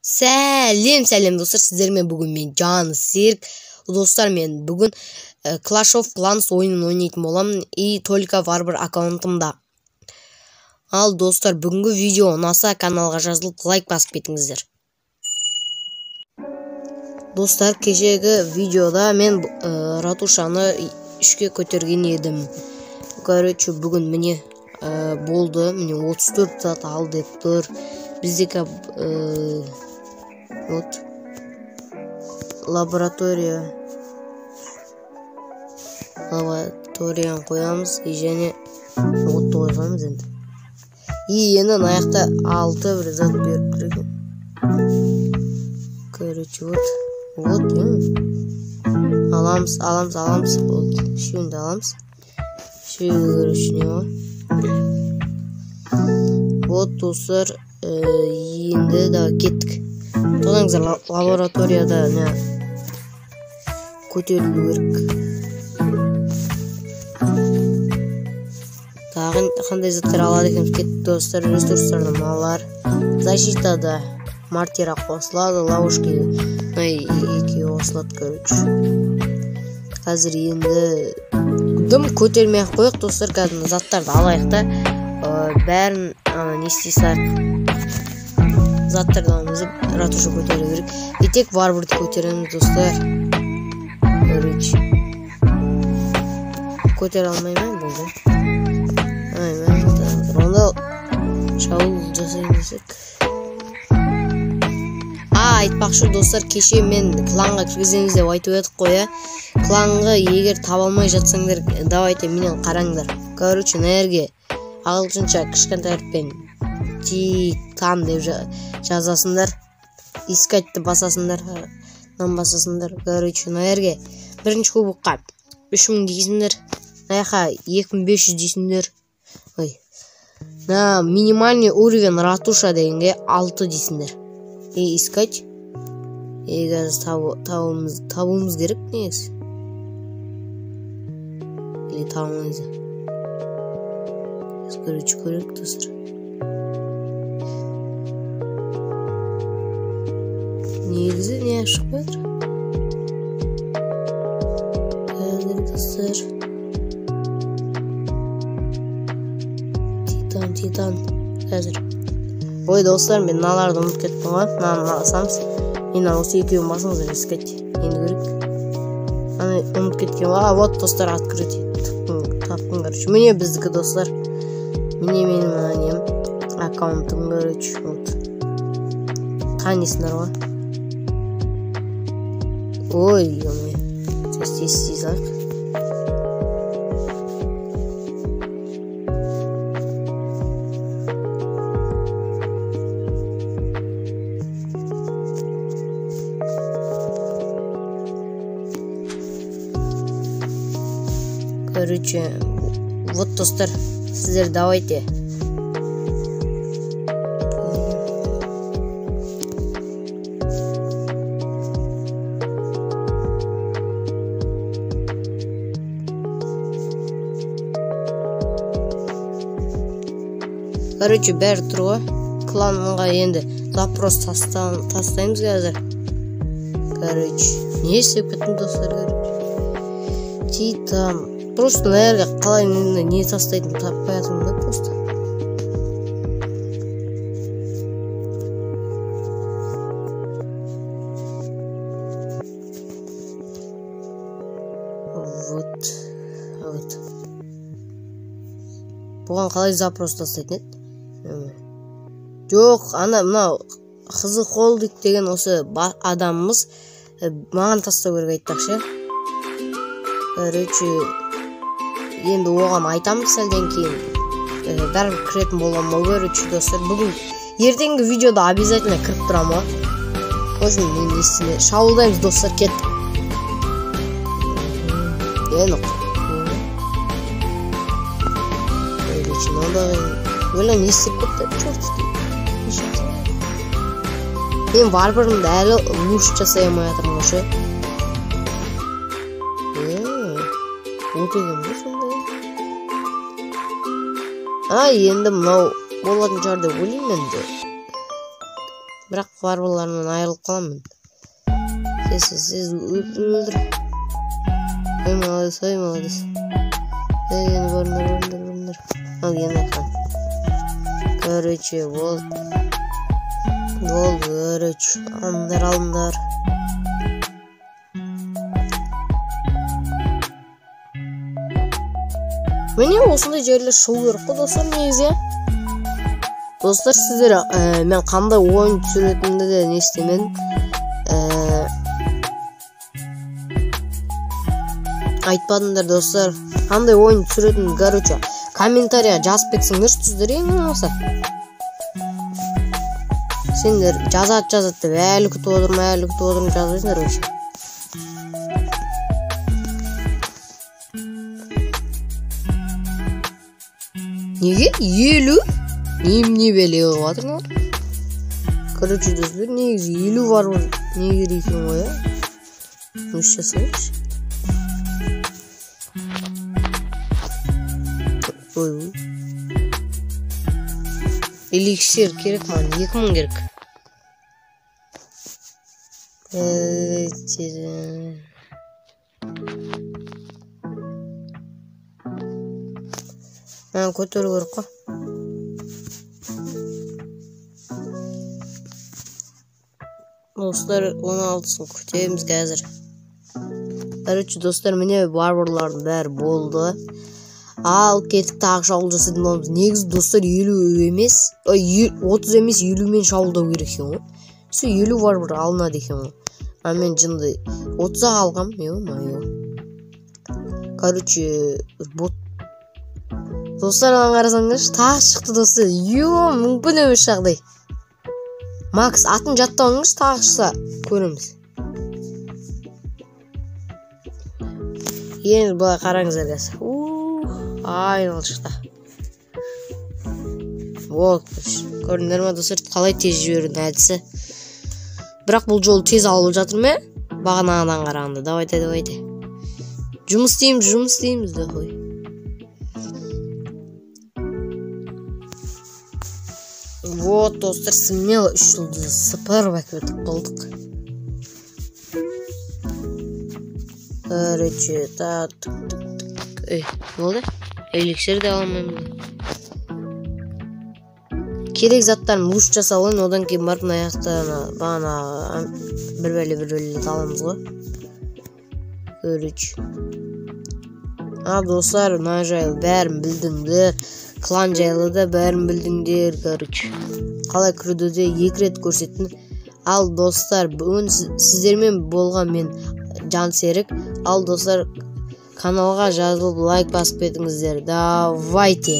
Сәлем достар, сіздермен бүгін мен Жан Сирк. Достар, мен бүгін Clash of Clans ойынын ойнайтын боламын, и только бар бір аккаунтымда. Ал достар, бүгінгі видео ұнаса каналға жазылып лайк басып кетіңіздер. Достар, кешегі видеода мен ратушаны 3-ке көтерген едім. Короче, бүгін міне болды, міне 34 сат ал деп тұр. Біздегі вот лабораторияны қоямыз, және отты қойғанбыз енді. И енді аяқта 6 бір зат беріп тұр екен. Короче, вот аламыз. Шүйінді аламыз. Короче, не ғой? Вот достар, енді да кеттік. Тоғаңыздар, лабораторияда көтерілу керек. Тағын қандай заттар алады екенбіз. Кетті достар, ресурстардан алар. Защитада мартира қосылады, ловушки екеуі қосылады, короче. Қазір енді дым көтермей қойық достар, қазір заттарды алайық та бәрін не істейсақ. Заттардан өзіп ратуша көтеру керек. Етек варварды көтереміз достар. Короче, көтер алмаймын болды. Онда шабуыл жасайын десек. Айтпақшы достар, кеше мен кланға кіргіземіз деп айтып едік қой. Кланға егер таба алмай жатсаңдар, давайте менен қараңдар. Короче, нерге ағылшынша кішкентай әріппен Титан деп жазасыңдар, искатьты басасыңдар, короче, наерге бірінші кубыққа 3000 дейсіңдер, наяқа 2500 дейсіңдер. Минимальный уровень ратуша дегенге 6 дейсіңдер. Искать, табуымыз керек негіз. Или табуымыз. Короче, көрек достар. Негізі не ашық бәдір? Қазір достар. Титан. Қазір. Ой достар, мен наларды ұмыт кеттім ғой. Наны алсамыз. Мен осы екеуін басыңыздар ескет. Енді көрек. Аны ұмыт кеткен. Вот достар, открыть тапқын, короче. Міне біздікі достар. Міне менің анем. Аккаунтым, короче. Қанесіңдер ғой. Ой, ё-моё. Сейчас естейсақ. Короче, вот достар, сіздер давайте. Короче, бәрі тұр ғой. Кланға енді запрос тастаймыз қазір. Короче, не істеп кеттім достар, короче. Титан. Просто наерге қалай не тастайтын таппай атырмын да просто. Вот. Бұған қалай запрос тастайтын еді? Жоқ, ана мынау қызы холдик деген осы адамымыз маған тастау керек айтпақшы. Короче, енді оған айтамыз сәлден кейін. Бәрі кіретін болам ма, короче, достар. Бүгін ертеңгі видеода обязательно кіріп тұрам ма. Өзім мен естіне. Шабуылдаймыз достар, кеттік. Өлі не істеп кетті? Мен варварымды әлі луш жасай алмай атырмын ошы. Өтеген бе сондай? Енді мынау болатын шығар деп ойлаймын енді. Бірақ варварларынан айырылып қаламын. Сіз өлдір. Ой, молодец. Енді бұрындар. Ал, енді айқан. Короче, болды, короче. Алыңдар. Міне осындай жерлер шығу керек қой, достар, негізі. Достар, сіздер мен қандай ойын түсіретінді де не істемен. Айтпадыңдар, достар. Қандай ойын түсіретінді, короче, комментария жазып кетсеңдер, сіздер ең болмаса. Сендер жазат деп әлі күтіп отырмын жазбайсыңдар вообще. Неге? 50? Не белеу жатырмын? Короче, достар, негізі 50 бар ғой. Не керек екен ғой, а? Өш жасайықшы. Ой. Эликсир керек маған, 2000 керек. Мен көтеру керек қой. Достар, 16-сын күтеміз қазір. Короче, достар, міне варварлардың бәрі болды. Ал кетік тағы шабуыл жасайтын боламыз. Негізі, достар, 30 емес 50 мен шабуылдау керек екен ғой. 50 варвар алынады екен ғой. Мен жынды 30-ға алғам. Короче, достар, қарасаңдаршы, тағы шықты, достар. Мүмкін емес жағдай. Макс, атын жаттауыңыз, тағы шықса көреміз. Енді бұлай қараңыздар қазір. Айнал шықты. Көрдіңдер ма, достар, қалай тез жібердің әдісі. Бірақ бұл жол тез алып жатыр ме? Бағанағыдан қарағанда. Давайте. Жұмыс істейміз да қой. Вот, достар, смело 3 жұлдызды сыпырып әкетіп болдық. Короче, болды? Эликсир де аламаймын. Керек заттарын мұш жасалын, одан кейін барып аяқтарына бағана бір бәле аламыз ғой. Короче. Достар, мына жайлы бәрін білдіңдер. Клан жайлы да бәрін білдіңдер, короче. Қалай кіруді де 2 рет көрсеттім. Ал достар, бүгін сіздермен болған мен Жансерік. Ал достар, каналға жазылып лайк басып кетіңіздер. Давайте.